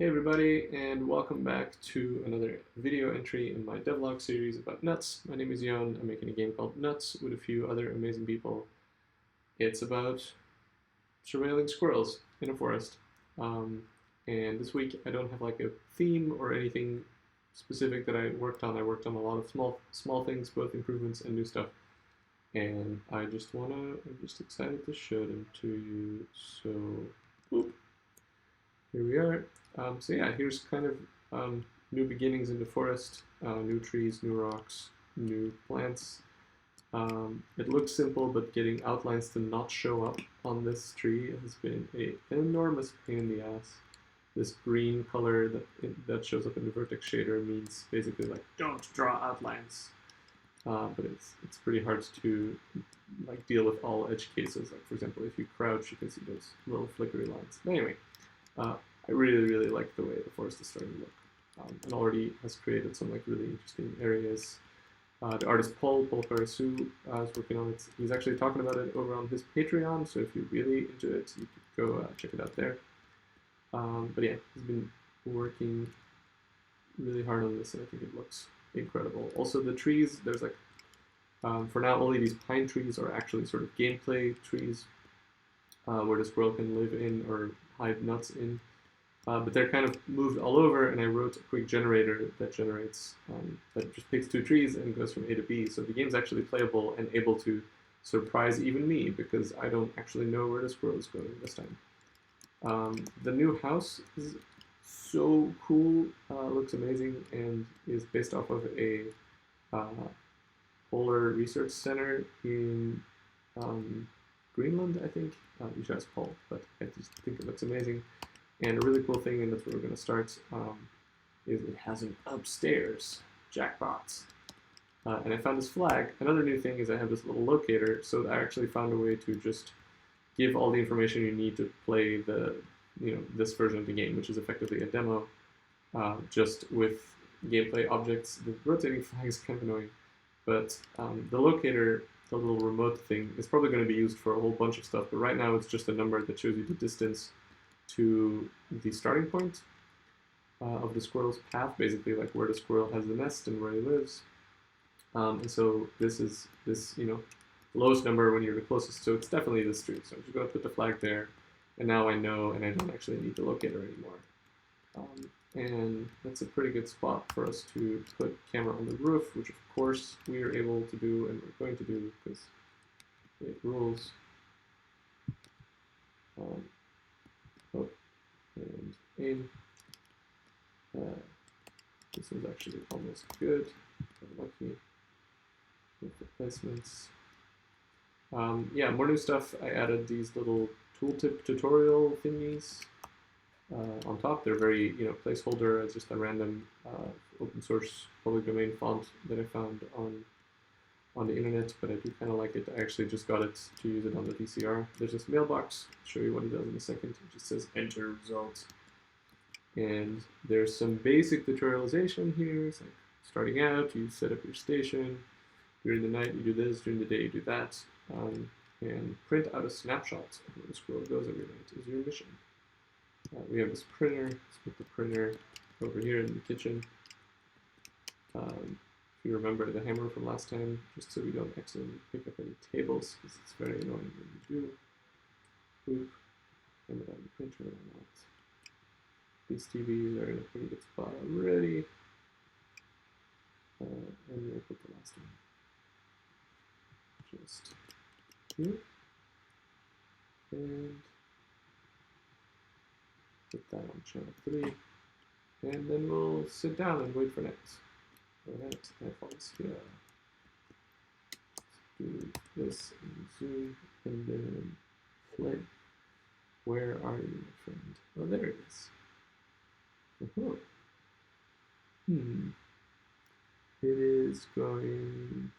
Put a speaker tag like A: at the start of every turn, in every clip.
A: Hey everybody, and welcome back to another video entry in my devlog series about nuts. My name is Yon. I'm making a game called Nuts with a few other amazing people. It's about surveilling squirrels in a forest. Um, and this week I don't have like a theme or anything specific that I worked on. I worked on a lot of small things, both improvements and new stuff. And I'm just excited to show them to you. So, boop. Here we are. So yeah, here's kind of new beginnings in the forest, new trees, new rocks, new plants. It looks simple, but getting outlines to not show up on this tree has been an enormous pain in the ass. This green color that shows up in the vertex shader means basically like don't draw outlines. But it's pretty hard to like deal with all edge cases. Like for example, if you crouch, you can see those little flickery lines. But anyway, I really like the way the forest is starting to look, and already has created some like really interesting areas. The artist Paul Karasu is working on it. He's actually talking about it over on his Patreon, so if you're really into it, you could go check it out there. But yeah, he's been working really hard on this, and I think it looks incredible. Also, the trees, there's like, for now, only these pine trees are actually sort of gameplay trees where the squirrel can live in or hide nuts in. But they're kind of moved all over, and I wrote a quick generator that generates, that just picks two trees and goes from A to B. So the game's actually playable and able to surprise even me because I don't actually know where the squirrel is going this time. The new house is so cool, looks amazing, and is based off of a polar research center in Greenland, I think. You should ask Paul, but I just think it looks amazing. And a really cool thing, and that's where we're going to start, is it has an upstairs jackpot. And I found this flag. Another new thing is I have this little locator, so I actually found a way to just give all the information you need to play this version of the game, which is effectively a demo, just with gameplay objects. The rotating flag is kind of annoying, but the locator, the little remote thing, is probably going to be used for a whole bunch of stuff, but right now it's just a number that shows you the distance to the starting point of the squirrel's path, basically like where the squirrel has the nest and where he lives. And so this is lowest number when you're the closest, so it's definitely this tree. So I'm just going to put the flag there, and now I know, and I don't actually need the locator anymore. And that's a pretty good spot for us to put camera on the roof, which of course we are able to do, and we're going to do because it rules. And aim. This is actually almost good. I'm lucky with the placements. Yeah, more new stuff. I added these little tooltip tutorial thingies on top. They're very, placeholder as just a random open source public domain font that I found on the internet, but I do kind of like it. I actually just got it to use it on the VCR. There's this mailbox. I'll show you what it does in a second. It just says enter result. And there's some basic tutorialization here. It's like starting out, you set up your station. During the night, you do this. During the day, you do that. And print out a snapshot of where the squirrel goes every night is your mission. We have this printer. Let's put the printer over here in the kitchen. If you remember the hammer from last time, just so we don't accidentally pick up any tables, because it's very annoying when you do. Boop. Hammer down the printer or not. These TVs are in a pretty good spot already. And we'll put the last one just here. And put that on channel 3. And then we'll sit down and wait for next. Alright, headphones here. Let's do this and zoom and then play. Where are you, my friend? Oh, there it is. Oh. It is going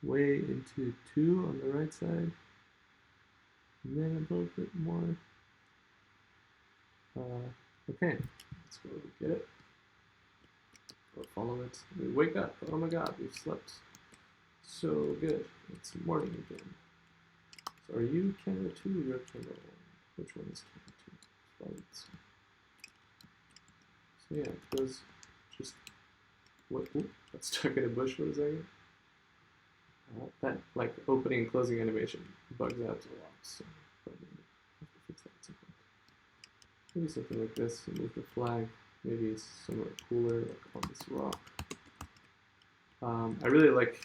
A: way into 2 on the right side. And then a little bit more. Okay, let's go get it. Or follow it. We wake up. Oh my god, we've slept so good. It's morning again. So are you camera 2 or camera 1? Which one is camera 2? So yeah, it goes just, what, oop, got stuck in a bush for a second. That like opening and closing animation bugs out a lot, so probably have to fix that at some point. Maybe something like this, move the flag, maybe it's somewhere cooler, like on this rock. I really like,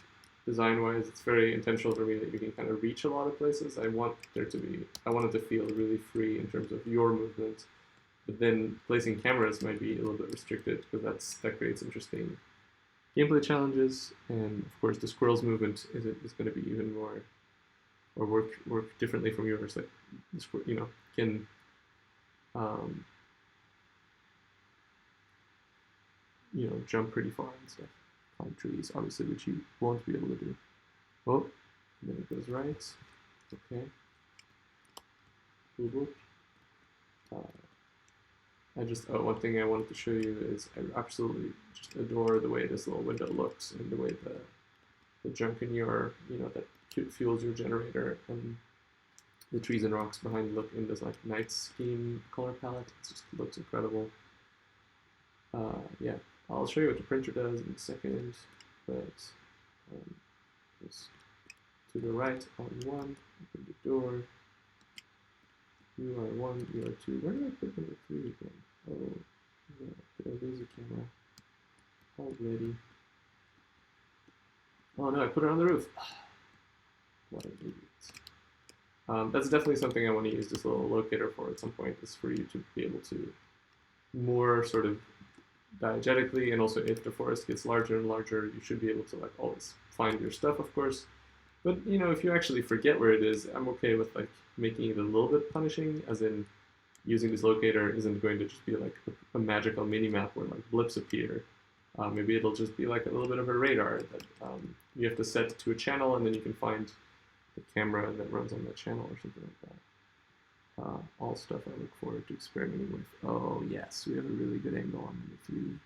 A: design-wise, it's very intentional for me that you can kind of reach a lot of places. I want it to feel really free in terms of your movement, but then placing cameras might be a little bit restricted because that creates interesting gameplay challenges, and of course the squirrel's movement is going to be even more, or work differently from yours. Like the squirrel, can um, jump pretty far and stuff, climb trees, obviously, which you won't be able to do. Oh, and then it goes right. Okay. Boop, boop. One thing I wanted to show you is I absolutely just adore the way this little window looks and the way the junk in your, that fuels your generator, and the trees and rocks behind look in this like night scheme color palette. It just looks incredible. Yeah, I'll show you what the printer does in a second, but just to the right on one, open the door. You are one, you are two. Where did I put number three again? Oh, yeah, did I lose the camera already? Oh no, I put it on the roof. What an idiot. That's definitely something I want to use this little locator for at some point, is for you to be able to more sort of diegetically, and also if the forest gets larger and larger, you should be able to like always find your stuff, of course. But if you actually forget where it is, I'm okay with like making it a little bit punishing, as in using this locator isn't going to just be like a magical mini map where like blips appear. Maybe it'll just be like a little bit of a radar that you have to set to a channel, and then you can find the camera that runs on that channel or something like that. All stuff I look forward to experimenting with. Oh yes, we have a really good angle on number three.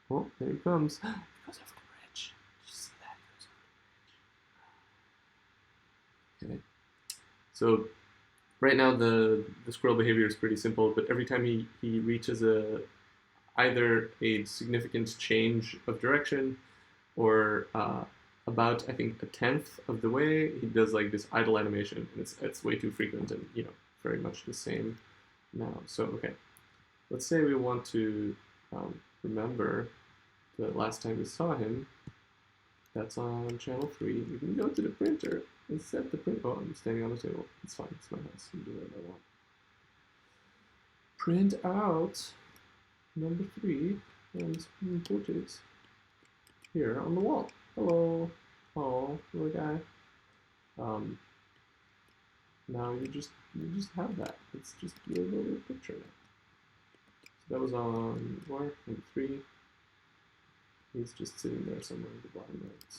A: Oh, there he comes. He goes over the bridge. Did you see that? He goes over the bridge. Okay. So right now the squirrel behavior is pretty simple, but every time he reaches either a significant change of direction or about, I think, a tenth of the way, he does like this idle animation, and it's way too frequent, and very much the same now. So okay, let's say we want to remember the last time we saw him. That's on channel 3. We can go to the printer and set the print. Oh, I'm standing on the table. It's fine. It's my house. I can do whatever I want. Print out number 3 and put it here on the wall. Hello. Oh, little guy. Now you just have that. It's just your little picture now. So that was on number 3. He's just sitting there somewhere at the bottom right.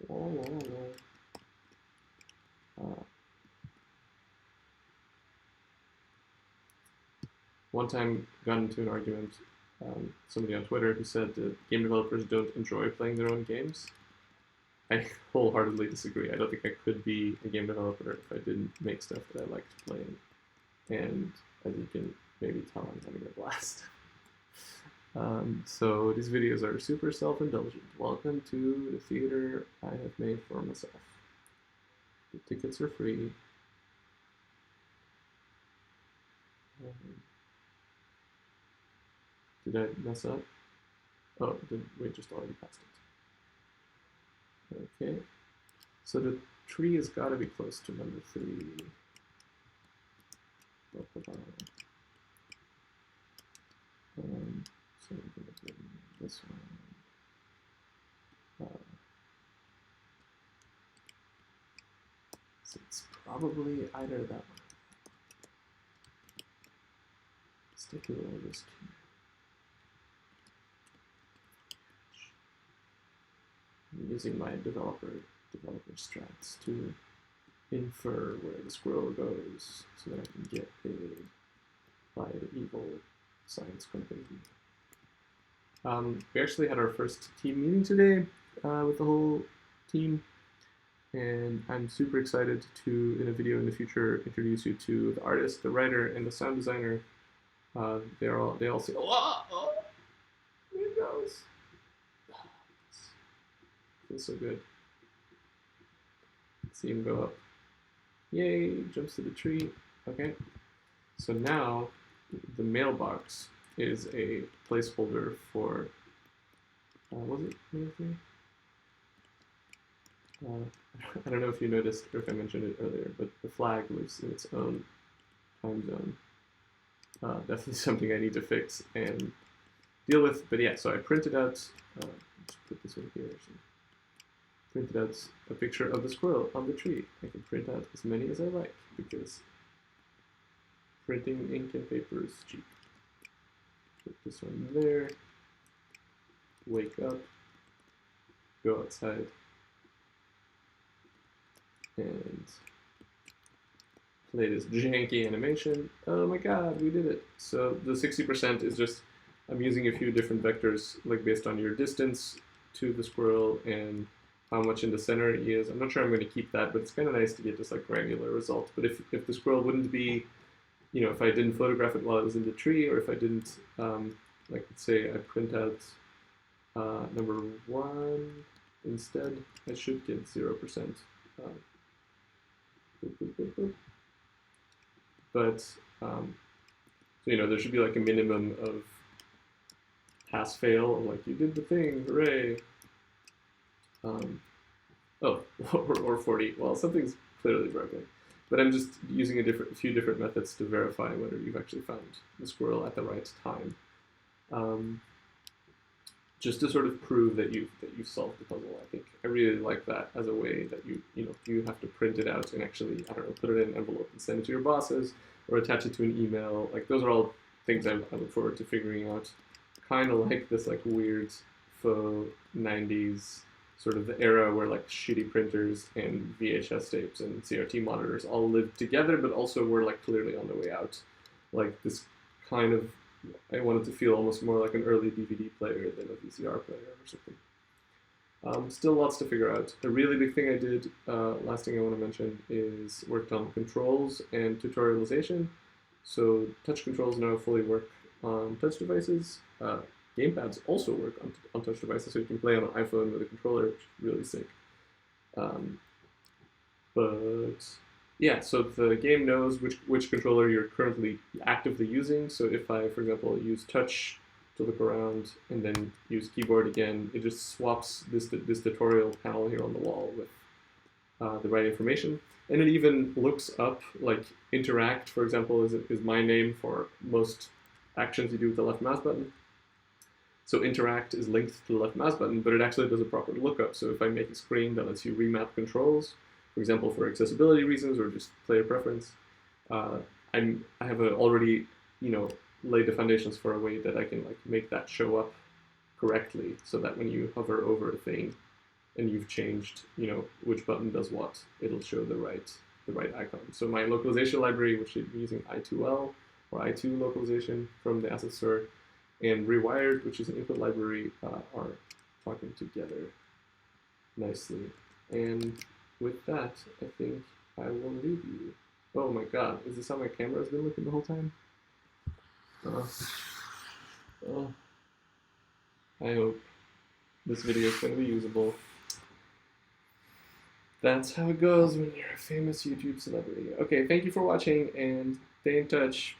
A: Whoa, whoa, whoa. One time got into an argument, somebody on Twitter who said that game developers don't enjoy playing their own games. I wholeheartedly disagree. I don't think I could be a game developer if I didn't make stuff that I liked playing. And as you can maybe tell, I'm having a blast. So these videos are super self-indulgent. Welcome to the theater I have made for myself. The tickets are free. Did I mess up? Oh, we just already passed it. Okay. So the tree has got to be close to number 3. So we're going to do this one. So it's probably either that one. Let's take a little risk here. I'm using my developer strats to infer where the squirrel goes so that I can get paid by the evil science company. We actually had our first team meeting today with the whole team, and I'm super excited to, in a video in the future, introduce you to the artist, the writer, and the sound designer they all see. Oh, there it goes. Feels so good. See him go up. Yay! Jumps to the tree. Okay. So now the mailbox is a placeholder for. Was it anything? I don't know if you noticed or if I mentioned it earlier, but the flag lives in its own time zone. Definitely something I need to fix and deal with. But yeah, so I printed out. Let's put this one here. So printed out a picture of the squirrel on the tree. I can print out as many as I like because printing ink and paper is cheap. Put this one there. Wake up. Go outside. And play this janky animation. Oh my god, we did it. So the 60% is just, I'm using a few different vectors, like based on your distance to the squirrel and how much in the center he is. I'm not sure I'm going to keep that, but it's kind of nice to get this like granular result. But if the squirrel wouldn't be, you know, if I didn't photograph it while it was in the tree, or if I didn't, like let's say I print out number 1 instead, I should get 0%. Boop, boop, boop, boop. But so you know, there should be like a minimum of pass fail, like you did the thing, hooray. Oh, or 40. Well, something's clearly broken. But I'm just using a few different methods to verify whether you've actually found the squirrel at the right time. Just to sort of prove that you've solved the puzzle. I think I really like that as a way that you have to print it out and actually, I don't know, put it in an envelope and send it to your bosses or attach it to an email. Like those are all things I look forward to figuring out. Kind of like this like weird faux 90s sort of the era where like shitty printers and VHS tapes and CRT monitors all lived together, but also were like clearly on the way out. Like this kind of, I wanted to feel almost more like an early DVD player than a VCR player or something. Still lots to figure out. A really big thing I did, last thing I want to mention, is worked on controls and tutorialization. So touch controls now fully work on touch devices. Gamepads also work on touch devices, so you can play on an iPhone with a controller, which is really sick. But yeah, so the game knows which controller you're currently actively using. So if I, for example, use touch to look around and then use keyboard again, it just swaps this tutorial panel here on the wall with the right information. And it even looks up, like interact, for example, is my name for most actions you do with the left mouse button. So interact is linked to the left mouse button, but it actually does a proper lookup. So if I make a screen that lets you remap controls, for example, for accessibility reasons or just player preference, I have already, laid the foundations for a way that I can like make that show up correctly, so that when you hover over a thing and you've changed, which button does what, it'll show the right icon. So my localization library, which I'm using I2L or I2 localization from the asset store, and Rewired, which is an input library, are talking together nicely. And with that, I think I will leave you. Oh my god, is this how my camera has been looking the whole time? I hope this video is going to be usable. That's how it goes when you're a famous YouTube celebrity. Okay, thank you for watching, and stay in touch.